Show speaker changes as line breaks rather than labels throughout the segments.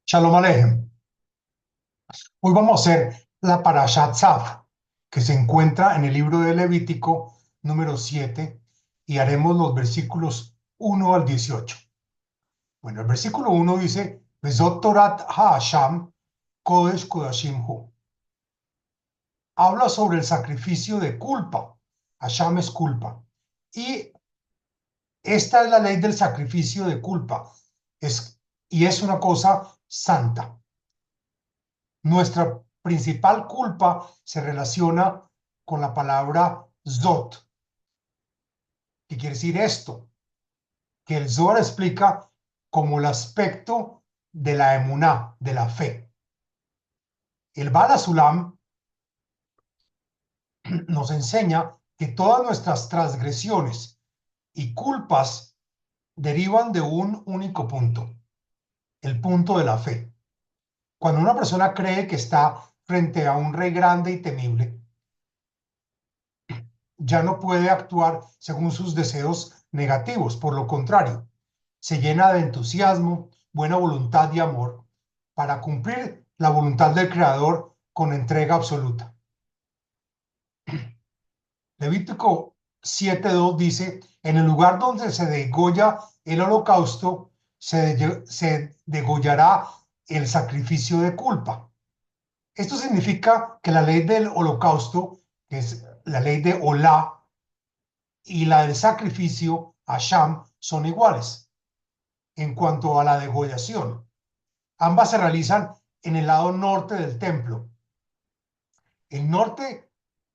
Shalom Alejem. Hoy vamos a hacer la Parashat Tzav, que se encuentra en el libro de Levítico número 7, y haremos los versículos 1 al 18. Bueno, el versículo 1 dice, Vezot Torat HaHasham Kodesh Kodashim Hu. Habla sobre el sacrificio de culpa. Hasham es culpa. Y esta es la ley del sacrificio de culpa. Y es una cosa santa. Nuestra principal culpa se relaciona con la palabra Zot, que quiere decir esto, que el Zohar explica como el aspecto de la emuná, de la fe. El Baal HaSulam nos enseña que todas nuestras transgresiones y culpas derivan de un único punto, el punto de la fe. Cuando una persona cree que está frente a un rey grande y temible, ya no puede actuar según sus deseos negativos. Por lo contrario, se llena de entusiasmo, buena voluntad y amor para cumplir la voluntad del Creador con entrega absoluta. Levítico 7:2 dice, en el lugar donde se degolla el holocausto, se degollará el sacrificio de culpa. Esto significa que la ley del holocausto, que es la ley de Olá, y la del sacrificio, Asham, son iguales en cuanto a la degollación. Ambas se realizan en el lado norte del templo. El norte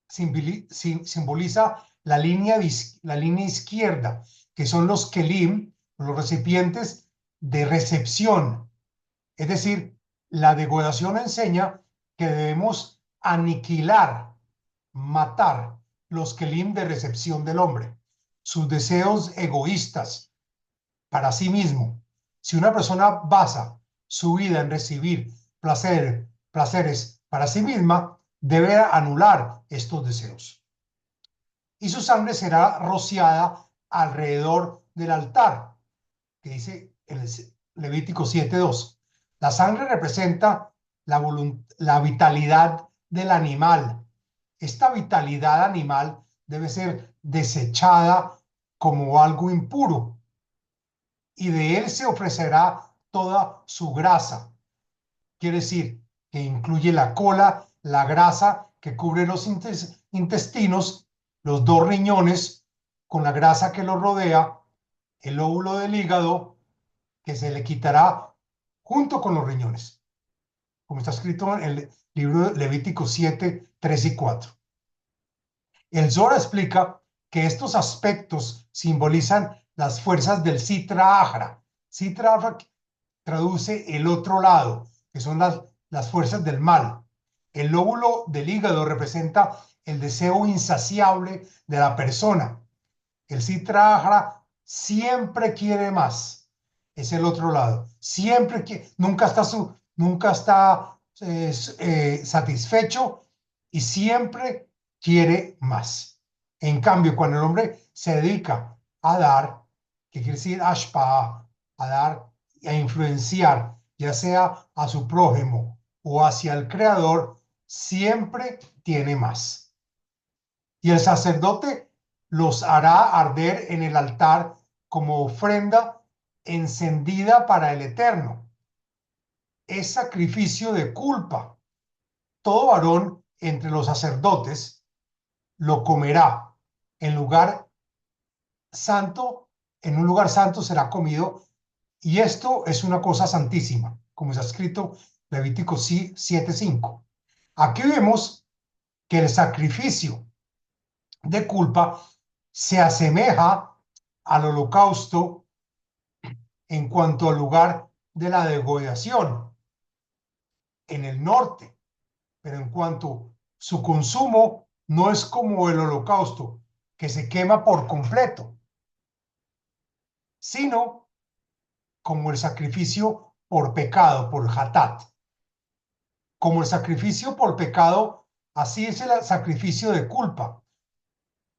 simboliza la línea izquierda, que son los kelim, los recipientes de recepción. Es decir, la degollación enseña que debemos aniquilar, matar los kelim de recepción del hombre, sus deseos egoístas para sí mismo. Si una persona basa su vida en recibir placeres para sí misma, debe anular estos deseos. Y su sangre será rociada alrededor del altar, que dice en el Levítico 7:2. La sangre representa la vitalidad del animal. Esta vitalidad animal debe ser desechada como algo impuro, y de él se ofrecerá toda su grasa. Quiere decir que incluye la cola, la grasa que cubre los intestinos, los dos riñones con la grasa que los rodea, el óvulo del hígado que se le quitará junto con los riñones, como está escrito en el libro de Levítico 7:3 y 4. El Zohar explica que estos aspectos simbolizan las fuerzas del Sitra Ahra. Sitra Ahra traduce el otro lado, que son las fuerzas del mal. El lóbulo del hígado representa el deseo insaciable de la persona. El Sitra Ahra siempre quiere más. Es el otro lado. Siempre quiere, nunca está satisfecho y siempre quiere más. En cambio, cuando el hombre se dedica a dar, que quiere decir ashpa, a dar y a influenciar, ya sea a su prójimo o hacia el creador, siempre tiene más. Y el sacerdote los hará arder en el altar como ofrenda encendida para el Eterno. Es sacrificio de culpa. Todo varón entre los sacerdotes lo comerá en lugar santo, en un lugar santo será comido, y esto es una cosa santísima, como está escrito Levítico 7:5. Aquí vemos que el sacrificio de culpa se asemeja al holocausto en cuanto al lugar de la degollación en el norte, pero en cuanto su consumo no es como el holocausto, que se quema por completo, sino como el sacrificio por pecado, por hatat. Como el sacrificio por pecado, así es el sacrificio de culpa.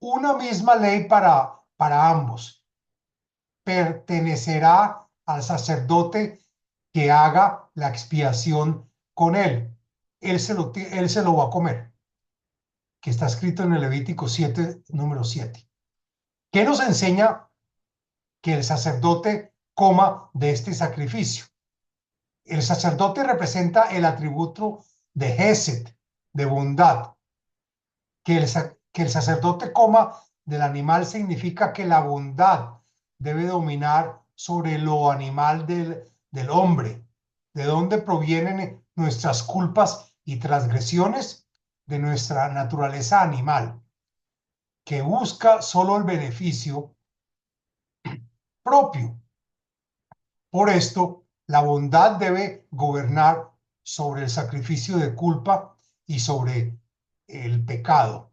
Una misma ley para ambos. Pertenecerá al sacerdote que haga la expiación con él. Él se lo va a comer, que está escrito en el Levítico 7, número 7. ¿Qué nos enseña que el sacerdote coma de este sacrificio? El sacerdote representa el atributo de Gesed, de bondad. Que el sacerdote coma del animal significa que la bondad debe dominar sobre lo animal del hombre. ¿De dónde provienen nuestras culpas y transgresiones? De nuestra naturaleza animal, que busca solo el beneficio propio. Por esto, la bondad debe gobernar sobre el sacrificio de culpa y sobre el pecado.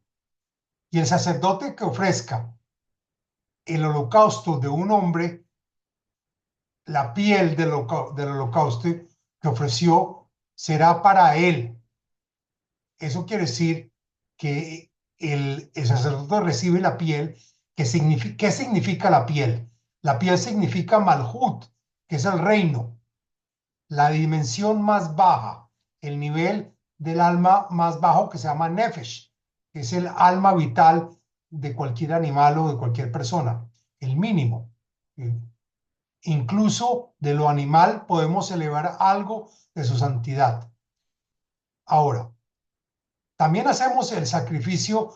Y el sacerdote que ofrezca el holocausto de un hombre, la piel del holocausto que ofreció será para él. Eso quiere decir que el sacerdote recibe la piel. ¿Qué significa la piel? La piel significa Malhut, que es el reino, la dimensión más baja, el nivel del alma más bajo que se llama Nefesh, que es el alma vital de cualquier animal o de cualquier persona, el mínimo. Incluso de lo animal podemos elevar algo de su santidad. Ahora, también hacemos el sacrificio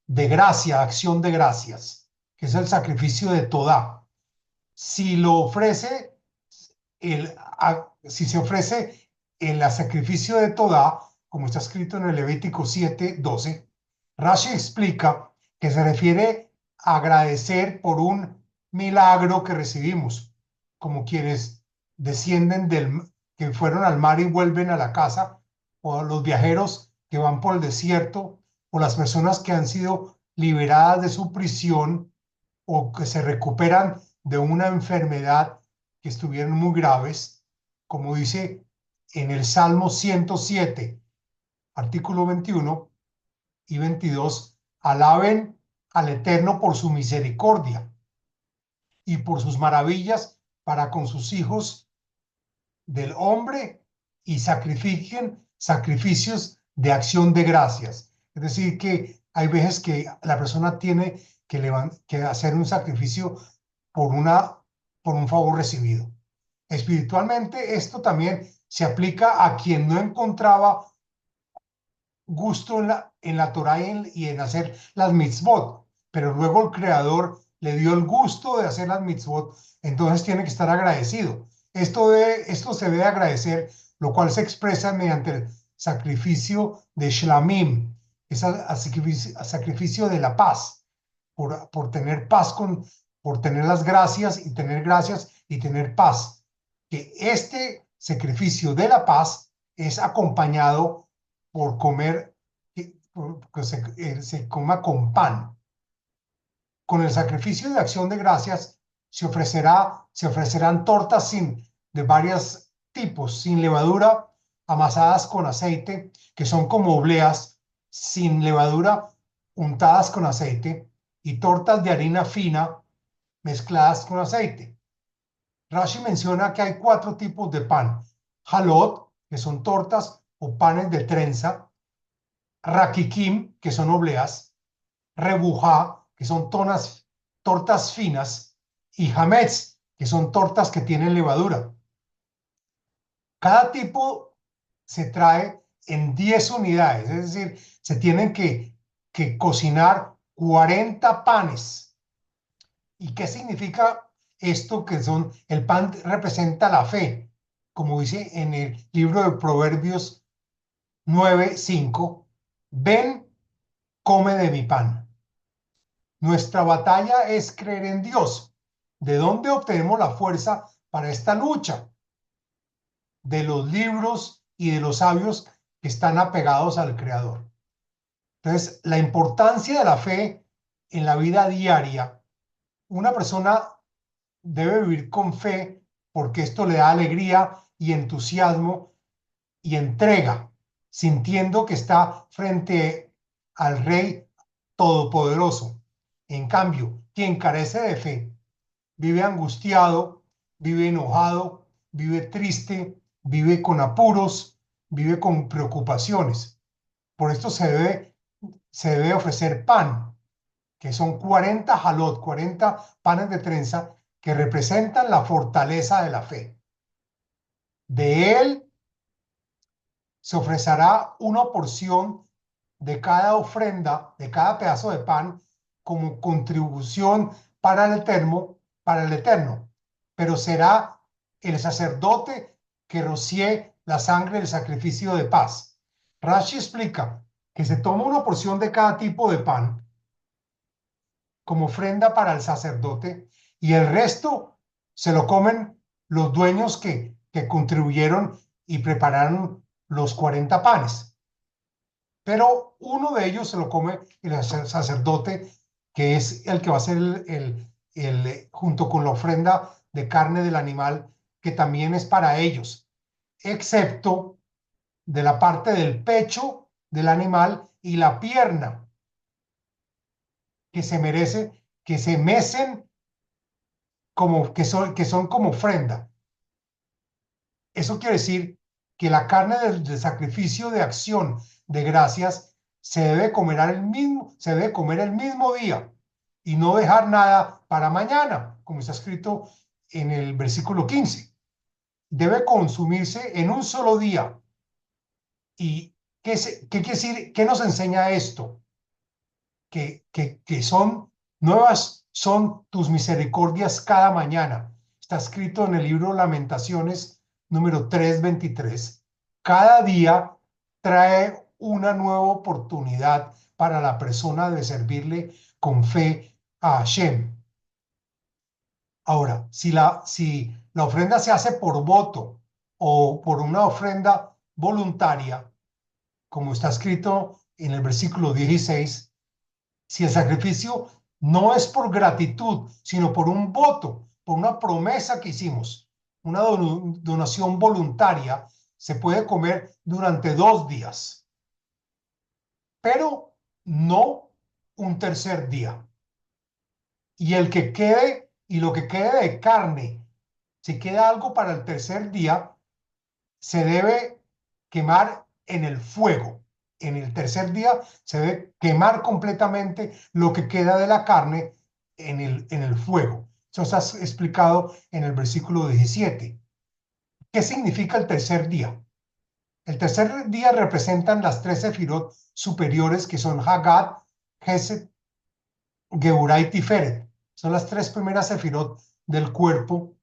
de gracia, acción de gracias, que es el sacrificio de Todá. Si lo ofrece si se ofrece el sacrificio de Todá, como está escrito en el Levítico 7:12, Rashi explica que se refiere a agradecer por un milagro que recibimos, como quienes descienden que fueron al mar y vuelven a la casa, o los viajeros que van por el desierto, o las personas que han sido liberadas de su prisión o que se recuperan de una enfermedad que estuvieron muy graves, como dice en el Salmo 107, artículo 21 y 22, alaben al Eterno por su misericordia y por sus maravillas para con sus hijos del hombre y sacrifiquen sacrificios de acción de gracias. Es decir, que hay veces que la persona tiene que hacer un sacrificio por, por un favor recibido. Espiritualmente, esto también se aplica a quien no encontraba gusto en la Torah y en hacer las mitzvot, pero luego el Creador le dio el gusto de hacer las mitzvot, entonces tiene que estar agradecido. Esto se debe agradecer, lo cual se expresa mediante el sacrificio de Shlamim, es el sacrificio de la paz, por tener paz por tener las gracias y tener gracias y tener paz. Que este sacrificio de la paz es acompañado por comer, que se coma con pan. Con el sacrificio de acción de gracias se ofrecerán tortas de varios tipos, sin levadura, amasadas con aceite, que son como obleas, sin levadura, untadas con aceite, y tortas de harina fina mezcladas con aceite. Rashi menciona que hay 4 tipos de pan: halot, que son tortas o panes de trenza; rakikim, que son obleas; rebujá, que son tortas finas; y hametz, que son tortas que tienen levadura. Cada tipo se trae en 10 unidades, es decir, se tienen que cocinar 40 panes. ¿Y qué significa esto? Que el pan representa la fe, como dice en el libro de Proverbios 9:5, ven, come de mi pan. Nuestra batalla es creer en Dios. ¿De dónde obtenemos la fuerza para esta lucha? De los libros y de los sabios que están apegados al Creador. Entonces, la importancia de la fe en la vida diaria. Una persona debe vivir con fe porque esto le da alegría y entusiasmo y entrega, sintiendo que está frente al Rey Todopoderoso. En cambio, quien carece de fe vive angustiado, vive enojado, vive triste, vive con apuros, vive con preocupaciones. Por esto se debe ofrecer pan, que son 40 jalot, 40 panes de trenza, que representan la fortaleza de la fe. De él se ofrecerá una porción de cada ofrenda, de cada pedazo de pan, como contribución para el eterno. Pero será el sacerdote que rocíe la sangre del sacrificio de paz. Rashi explica que se toma una porción de cada tipo de pan como ofrenda para el sacerdote y el resto se lo comen los dueños que contribuyeron y prepararon los 40 panes. Pero uno de ellos se lo come el sacerdote, que es el que va a ser junto con la ofrenda de carne del animal, que también es para ellos, excepto de la parte del pecho del animal y la pierna, que se merece, que se mecen como, que son como ofrenda. Eso quiere decir que la carne del sacrificio de acción de gracias se debe comer el mismo día y no dejar nada para mañana, como está escrito en el versículo 15. Debe consumirse en un solo día. ¿Y qué quiere decir? ¿Qué nos enseña esto? Que nuevas son tus misericordias cada mañana. Está escrito en el libro Lamentaciones número 3:23. Cada día trae una nueva oportunidad para la persona de servirle con fe a Hashem. Ahora, si la ofrenda se hace por voto o por una ofrenda voluntaria, como está escrito en el versículo 16, si el sacrificio no es por gratitud, sino por un voto, por una promesa que hicimos, una donación voluntaria, se puede comer durante 2 días, pero no un tercer día. Y lo que quede de carne, si queda algo para el tercer día, se debe quemar en el fuego. En el tercer día se debe quemar completamente lo que queda de la carne en el fuego. Eso está explicado en el versículo 17. ¿Qué significa el tercer día? El tercer día representan las 3 sefirot superiores, que son Hagat, Hesed, Geburah y Tiferet. Son las 3 primeras sefirot del cuerpo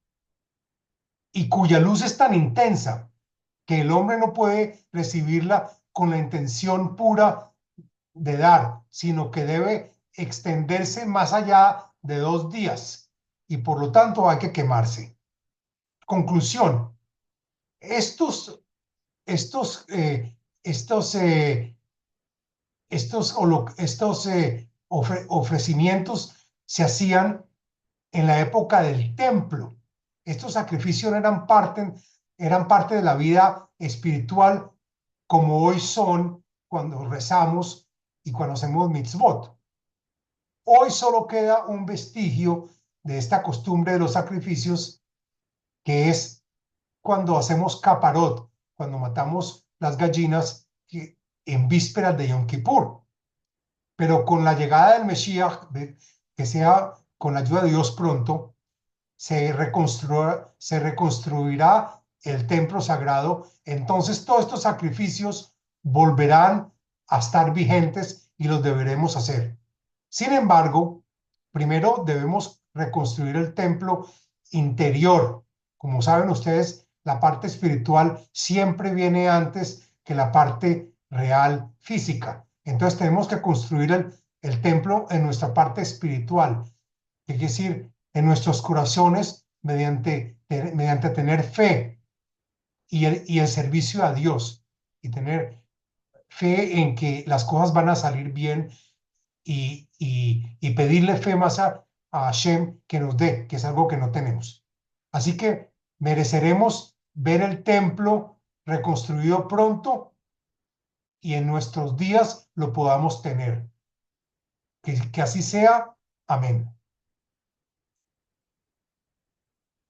y cuya luz es tan intensa que el hombre no puede recibirla con la intención pura de dar, sino que debe extenderse más allá de 2 días y por lo tanto hay que quemarse. Conclusión: estos, estos, estos, ofrecimientos se hacían en la época del templo. Estos sacrificios eran parte de la vida espiritual, como hoy son cuando rezamos y cuando hacemos mitzvot. Hoy solo queda un vestigio de esta costumbre de los sacrificios, que es cuando hacemos caparot, cuando matamos las gallinas en vísperas de Yom Kippur. Pero con la llegada del Mesías, que sea con la ayuda de Dios pronto, se reconstruirá el templo sagrado. Entonces todos estos sacrificios volverán a estar vigentes y los deberemos hacer. Sin embargo, primero debemos reconstruir el templo interior. Como saben ustedes, la parte espiritual siempre viene antes que la parte real física. Entonces tenemos que construir el templo en nuestra parte espiritual, que quiere decir en nuestros corazones, mediante tener fe y el servicio a Dios, y tener fe en que las cosas van a salir bien, y pedirle fe más a Hashem que nos dé, que es algo que no tenemos. Así que mereceremos ver el templo reconstruido pronto y en nuestros días lo podamos tener. Que así sea. Amén.